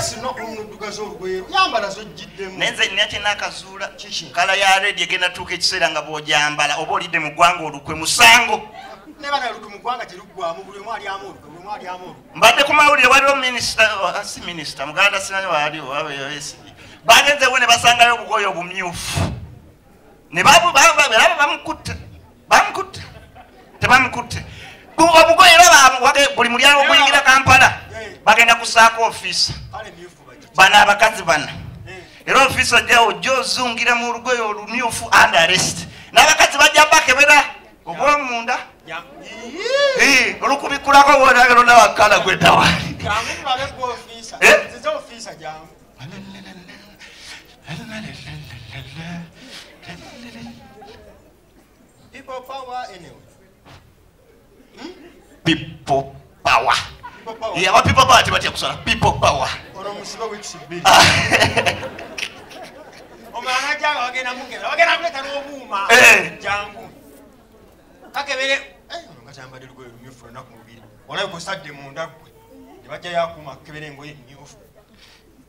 dress no kunuduka zo rwero yambala zo jiddemu nenze nnate nakazula kala ya red egenda tuka ekiseera nga bw'ojambala oba olidde mu ggwanga olukwe musango ne bana olukwe mu ggwanga terugwamu buli omu ali amulu mbadde ku mawulire waliwo minisita muganda sinanyi waliwo bagenzewo ne basangayo obugoye obumyufu ne bamukutte tebamukutte obugoye era buli mulyango oguyingira Kampala bagenda kusaako ofiisa bano abakazi bana era ofiisa ojja ozungira mu lugoye olumyufu and arrest n'abakazi bajja bakebera obwomunda olukubikulako wonagenda wakala gwetawali people power anyway. People power. Yeah, what people power? People power.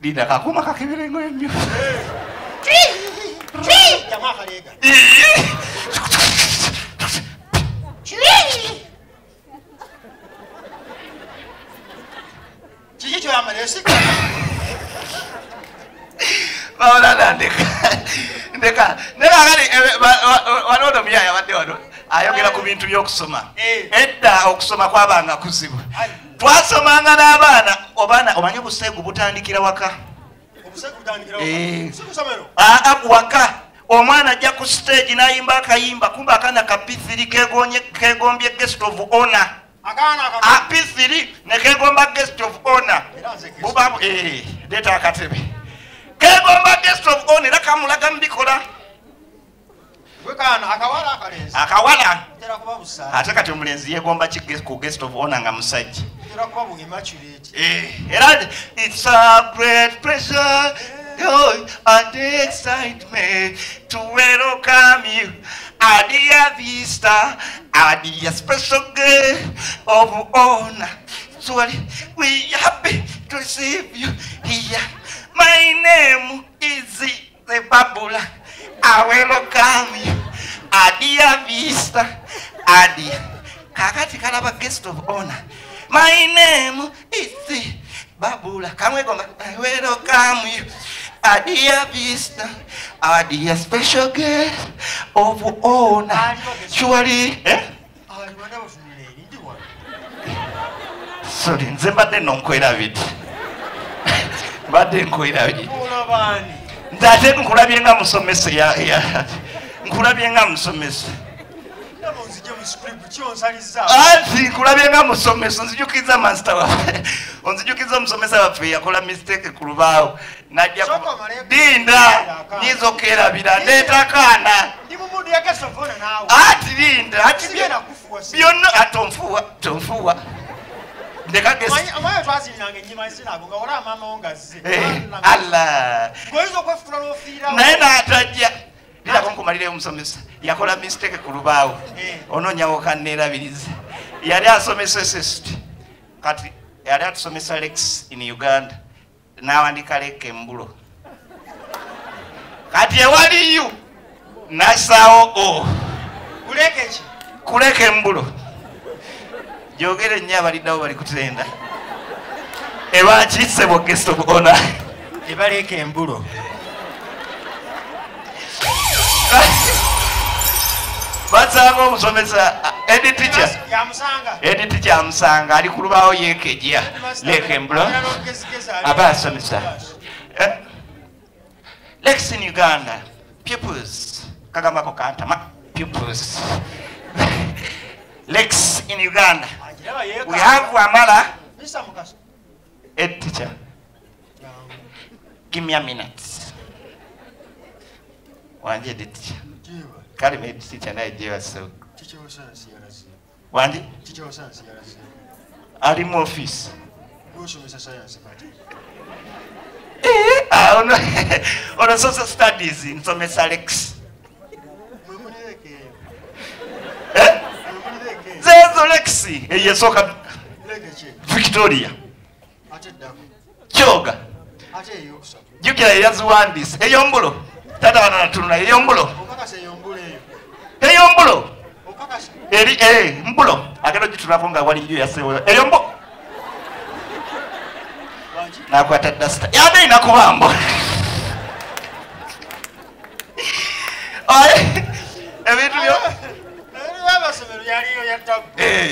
Dida kakuma kakebere ngoye mmyufu. Jamaa kalega. Chicho ya malesi. Bawala ndeka kali wanono myaya wadde wano ayogera ku bintu by'okusoma edda okusoma kwabanga kuzibu twasomanga n'abaana omanyi obuseegu butandikira waka waka omwana ajja ku stage n'ayimba akayimba kumba akaana ka P3 kegombye guest of honor P3 ne kegomba guest of honor bubabu leta akatebe kegomba guest of honor era kamulaga mbikola akawala ate kati omulenzi yegomba ku guest of honor nga musajja era it's a great pleasure joy and excitement to welcome you at the Vista, at the special guest of honor. So we are happy to receive you here. My name is the Babula. I welcome you at the Vista, at the Kakati Kalaba guest of honor. My name is the Babula. Come we go. I welcome you at the Vista, at the special guest of honor. Surely, sorry, nzembadde nonkwera bit. Badde nkwera bit. Ndate nkulabye nga musomese ya. Nkulabye nga musomese. Nkulabye nga musomese nzijukiza master wa. Onzijukiza musomesa waffe yakola mistake ku lubaawo. Najja dinda nizokera bira ndeta kana. Linda ati byonna atonfuwa. Ndeka gesi. Amaye twazirinanga ennyima ezinago nga wala mama ongaze. Allah. Goyizo kwefula n'ofiira. Naye n'atajja. Lira konkumalira omusomesa. Yakola mistake ku lubaawo. Ononyawo kanneerabirize. Yali asomesa SST. Kati yali atusomesa Lex in Uganda. N'awandika Leke Embulo. Kati ewaliyo nasaawo o. Kuleke ki? Kuleke Embulo. Jogere nnyo abaliddawo bali kutenda. Eba kiyise bo guest of honor. Eba Leke Embulo. Batsanga omusomesa Edi teacher. Yamusanga. Edi teacher amusanga ali ku lubaawo yeekejja Leke Embulo. Aba asomesa. Lex in Uganda. Pupils. Kagambako kantama. Pupils. Lex in Uganda. We have Wamala. Ed teacher. Give me a minute. Wanje the teacher. Kali me teacher na ejewa so. Teacher osansi yarazi. Wanje? Teacher osansi yarazi. Ali mu office. Gosomesa science kati. Ono social studies nsomesa Lex. Zezo Lexi eyesoka Victoria. Choga Ate eyokusatu. Jukira yaziwandiise eyombulo tata wanatunula eyombulo Okakasa eyombula eyo. eyombulo Okakasa. eri mbulo agenda ogitulako nga waliyo yasewo eyombo Wangi. nakwata dasita yade inakubambo ebintu byo Amasomero yaliyo yattabu.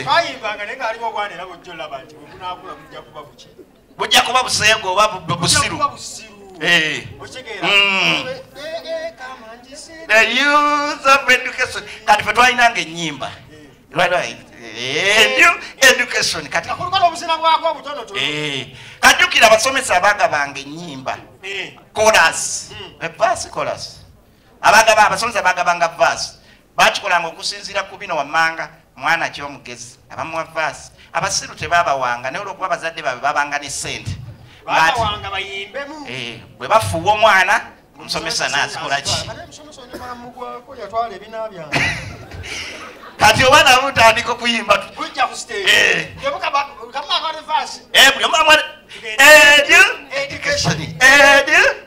Twayimbanga naye ng'aliwo obwana era bw'ojja olaba nti bwe bunaakula bujja kuba buki. bujja kuba buseego oba busiru Kuba busiru. Okitegeera? the use of education kati fe twalinanga ennyimba education kati Akuluka n'obuzina bwako obutonotono. kajjukira abasomesa abagabanga ennyimba chorus abasomesa bagabanga verse bakikolanga okusinziira ku bino wammanga mwana ky'omugezi abamuwa verse abasiru tebabawanga naye olwokuba abazadde babe babanga ne ssente Babawanga bayimbemu. bwe bafuuwa omwana omusomesa n'asikola ki yatwala ebina byange. kati obana butandika okuyimba Kujja ku stage. Kamaka verse. buli omwana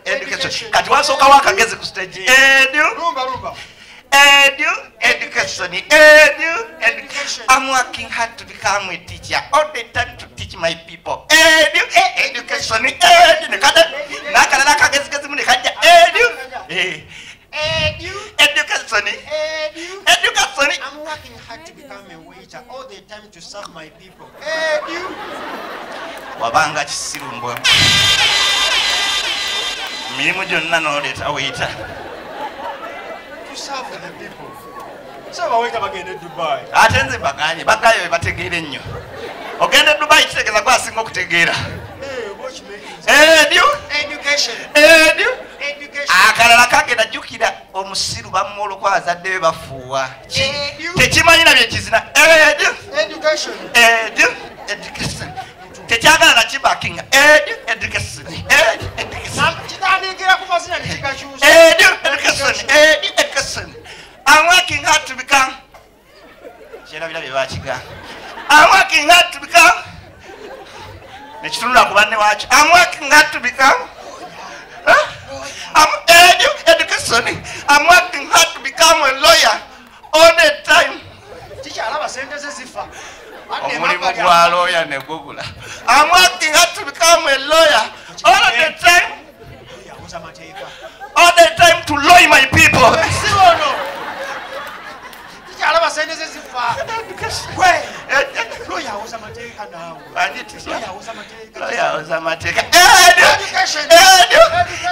education kati wasooka wakagezi ku stage Lumba. education. I'm working hard to become a teacher all the time to teach my people. Education. Nakalala kagezi mune kajja education. I'm working hard to become a waiter all the time to serve my people. Wabanga kisirumbwa mirimu gyonna n'oleeta waiter. To serve the people. So bawaita bagenda Dubai. Ate nze baganye bagayo bategeere nnyo ogenda Dubai kitegeeza gwasinga okutegeera Watch me. education. Education. Akalala kagenda jjukira omusiru bamwola okuba abazadde be bafuuwa tekimanyira byekizina Education. tekyagala nakibakinga education. Kitandikira ku mazina nekikakyusa. Education. I'm working hard to become. I'm working hard to become. Nekitunula ku banne waakyo. I'm working hard to become. Education. I'm working hard to become a lawyer all the time. Tikyalaba sente ze zifa. Omulimu gwa lawyer ne gugula. I'm working hard to become a lawyer all the time. All the time to lawyer my people. Tikyalaba sente ze zifa. Lawyer awoza mateeka naawe. Lawyer awoza mateeka.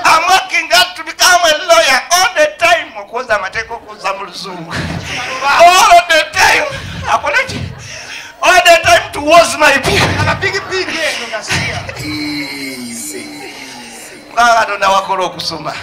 I'm working hard to become a lawyer all the time. Okuwoza amateeka okuza mu luzungu. All the time. All the time towards my people. Big eno ngasiya. Katonda wakola okusoma.